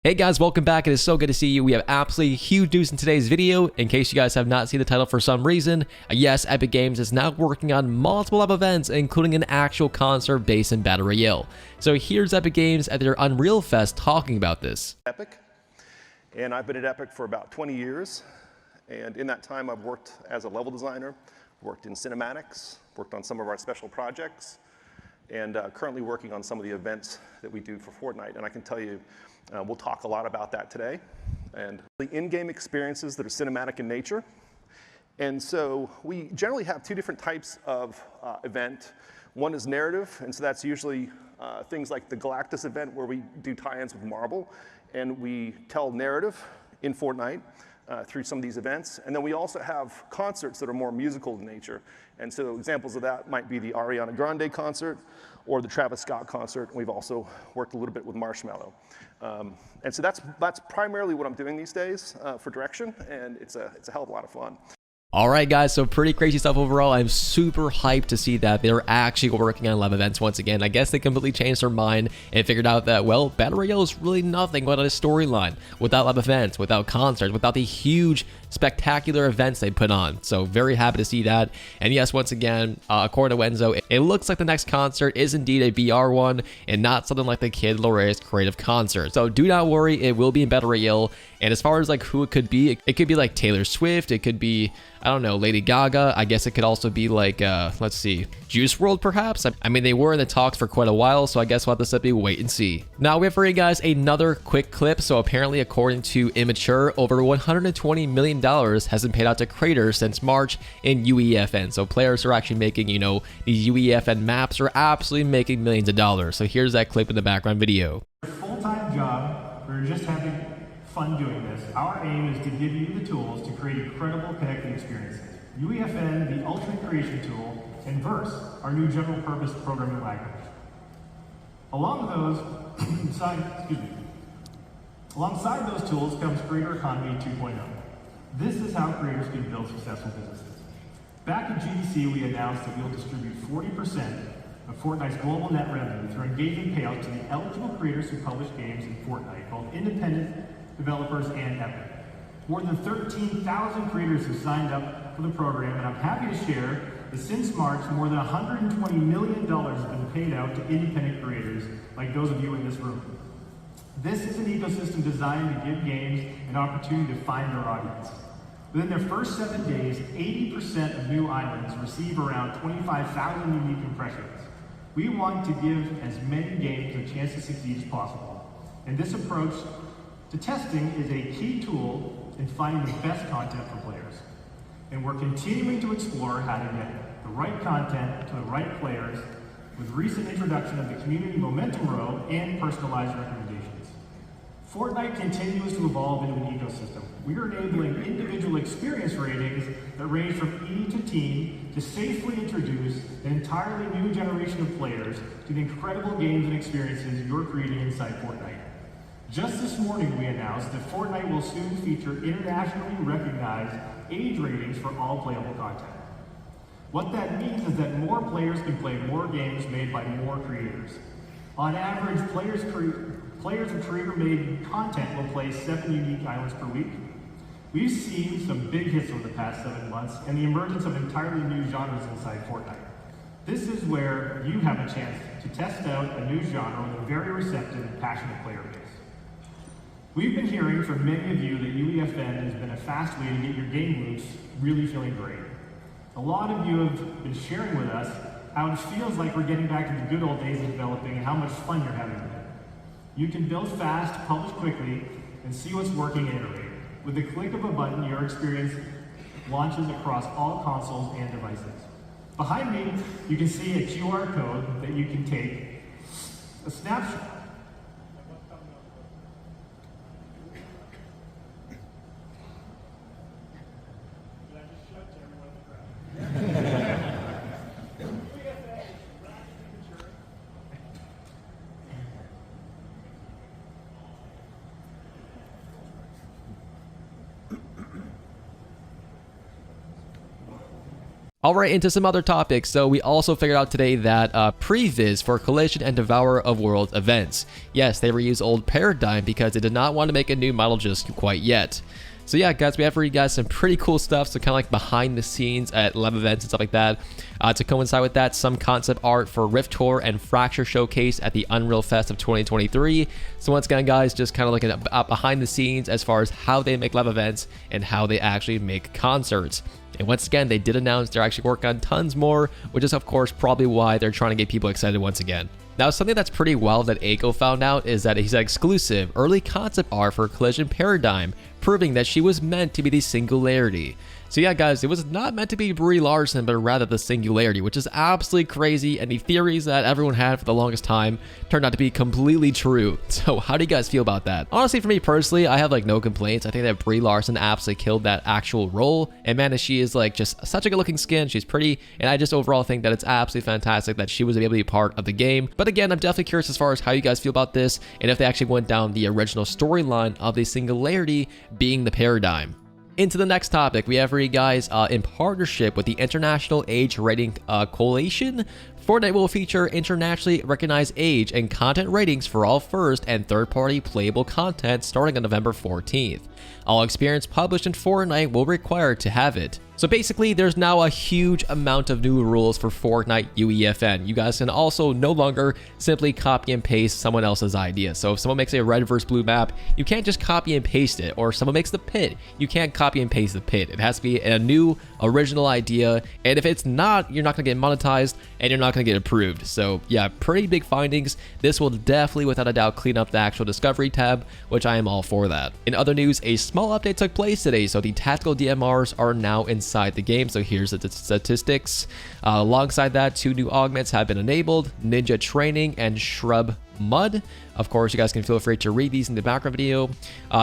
Hey guys, welcome back. It is so good to see you. We have absolutely huge news in today's video. In case you guys have not seen the title for some reason, yes, Epic Games is now working on multiple live events, including an actual concert based in Battle Royale. So here's Epic Games at their Unreal Fest talking about this. Epic, and I've been at Epic for about 20 years. And in that time, I've worked as a level designer, worked in cinematics, worked on some of our special projects, and currently working on some of the events that we do for Fortnite. And I can tell you, we'll talk a lot about that today. And the in-game experiences that are cinematic in nature. And so we generally have two different types of event. One is narrative, and so that's usually things like the Galactus event where we do tie-ins with Marvel, and we tell narrative in Fortnite through some of these events. And then we also have concerts that are more musical in nature. And so examples of that might be the Ariana Grande concert or the Travis Scott concert. And we've also worked a little bit with Marshmello. And so that's primarily what I'm doing these days for direction, and it's a hell of a lot of fun. Alright guys, so pretty crazy stuff overall. I'm super hyped to see that they're actually working on live events once again. I guess they completely changed their mind and figured out that, well, Battle Royale is really nothing without a storyline, without live events, without concerts, without the huge, spectacular events they put on. So very happy to see that. And yes, once again, according to Enzo, it looks like the next concert is indeed a VR one and not something like the Kid Laray's creative concert. So do not worry, it will be in Battle Royale. And as far as like who it could be like Taylor Swift, it could be, I don't know, Lady Gaga. I guess it could also be like, let's see, Juice WRLD perhaps? I mean, they were in the talks for quite a while, so I guess we'll have to simply wait and see. Now we have for you guys another quick clip. So apparently, according to Immature, over $120 million has been paid out to creators since March in UEFN. So players are actually making, you know, these UEFN maps are absolutely making millions of dollars. So here's that clip in the background video. Full-time job, we're just having fun doing this. Our aim is to give you the tools to create incredible connected experiences. UEFN, the ultimate creation tool, and Verse, our new general purpose programming language. Alongside those tools comes Creator Economy 2.0. This is how creators can build successful businesses. Back at GDC, we announced that we'll distribute 40% of Fortnite's global net revenue through engaging payouts to the eligible creators who publish games in Fortnite, both independent developers and Epic. More than 13,000 creators have signed up for the program, and I'm happy to share that since March, more than $120 million have been paid out to independent creators, like those of you in this room. This is an ecosystem designed to give games an opportunity to find their audience. Within their first 7 days, 80% of new islands receive around 25,000 unique impressions. We want to give as many games a chance to succeed as possible, and this approach to testing is a key tool in finding the best content for players. And we're continuing to explore how to get the right content to the right players with recent introduction of the Community Momentum Row and personalized recommendations. Fortnite continues to evolve into an ecosystem. We are enabling individual experience ratings that range from E to teen to safely introduce an entirely new generation of players to the incredible games and experiences you're creating inside Fortnite. Just this morning, we announced that Fortnite will soon feature internationally recognized age ratings for all playable content. What that means is that more players can play more games made by more creators. On average, players of creator-made content will play 7 unique islands per week. We've seen some big hits over the past 7 months and the emergence of entirely new genres inside Fortnite. This is where you have a chance to test out a new genre with a very receptive and passionate player base. We've been hearing from many of you that UEFN has been a fast way to get your game loops really feeling great. A lot of you have been sharing with us how it feels like we're getting back to the good old days of developing and how much fun you're having with it. You can build fast, publish quickly, and see what's working and iterate. With the click of a button, your experience launches across all consoles and devices. Behind me, you can see a QR code that you can take a snapshot. Alright, into some other topics. So we also figured out today that Previs for Collision and Devourer of Worlds events. Yes, they reused old Paradigm because they did not want to make a new model just quite yet. So yeah, guys, we have for you guys some pretty cool stuff. So kind of like behind the scenes at live events and stuff like that. To coincide with that, some concept art for Rift Tour and Fracture Showcase at the Unreal Fest of 2023. So once again, guys, just kind of looking at behind the scenes as far as how they make live events and how they actually make concerts. And once again, they did announce they're actually working on tons more, which is of course probably why they're trying to get people excited once again. Now, something that's pretty wild that Aiko found out is that he's exclusive early concept art for Collision Paradigm, proving that she was meant to be the Singularity. So yeah, guys, it was not meant to be Brie Larson, but rather the Singularity, which is absolutely crazy, and the theories that everyone had for the longest time turned out to be completely true. So how do you guys feel about that? Honestly, for me personally, I have like no complaints. I think that Brie Larson absolutely killed that actual role, and man, she is like just such a good looking skin, she's pretty, and I just overall think that it's absolutely fantastic that she was able to be part of the game. But again, I'm definitely curious as far as how you guys feel about this, and if they actually went down the original storyline of the Singularity being the Paradigm. Into the next topic, we have for you guys in partnership with the International Age Rating Coalition, Fortnite will feature internationally recognized age and content ratings for all first and third-party playable content starting on November 14th. All experience published in Fortnite will require to have it. So basically, there's now a huge amount of new rules for Fortnite UEFN. You guys can also no longer simply copy and paste someone else's idea. So if someone makes a red versus blue map, you can't just copy and paste it. Or someone makes the pit, you can't copy and paste the pit. It has to be a new original idea. And if it's not, you're not going to get monetized and you're not going to get approved. So yeah, pretty big findings. This will definitely, without a doubt, clean up the actual discovery tab, which I am all for that. In other news, a small update took place today. So the tactical DMRs are now inside the game. So here's the statistics. Alongside that, 2 new augments have been enabled: Ninja Training and Shrub Mud. Of course, you guys can feel free to read these in the background video.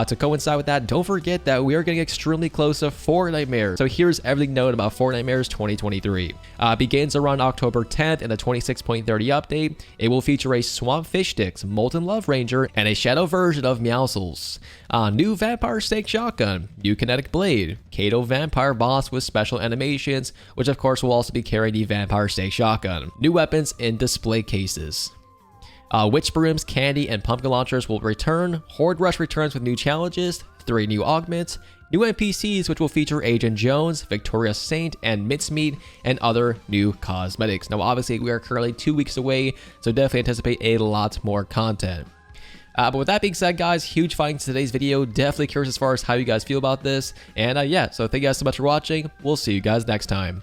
To coincide with that, don't forget that we are getting extremely close to Fortnite Mares. So here's everything known about Fortnite Mares 2023. Begins around October 10th in the 26.30 update. It will feature a Swamp Fish Sticks, Molten Love Ranger, and a shadow version of Meowscles. New Vampire Stake Shotgun, new Kinetic Blade, Kato Vampire Boss with special animations, which of course will also be carrying the Vampire Stake Shotgun. New weapons in display cases. Witch Brooms, Candy, and Pumpkin Launchers will return. Horde Rush returns with new challenges, 3 new augments, new NPCs which will feature Agent Jones, Victoria Saint, and Mincemeat, and other new cosmetics. Now obviously we are currently 2 weeks away, so definitely anticipate a lot more content. But with that being said, guys, huge findings in today's video. Definitely curious as far as how you guys feel about this. And yeah, so thank you guys so much for watching. We'll see you guys next time.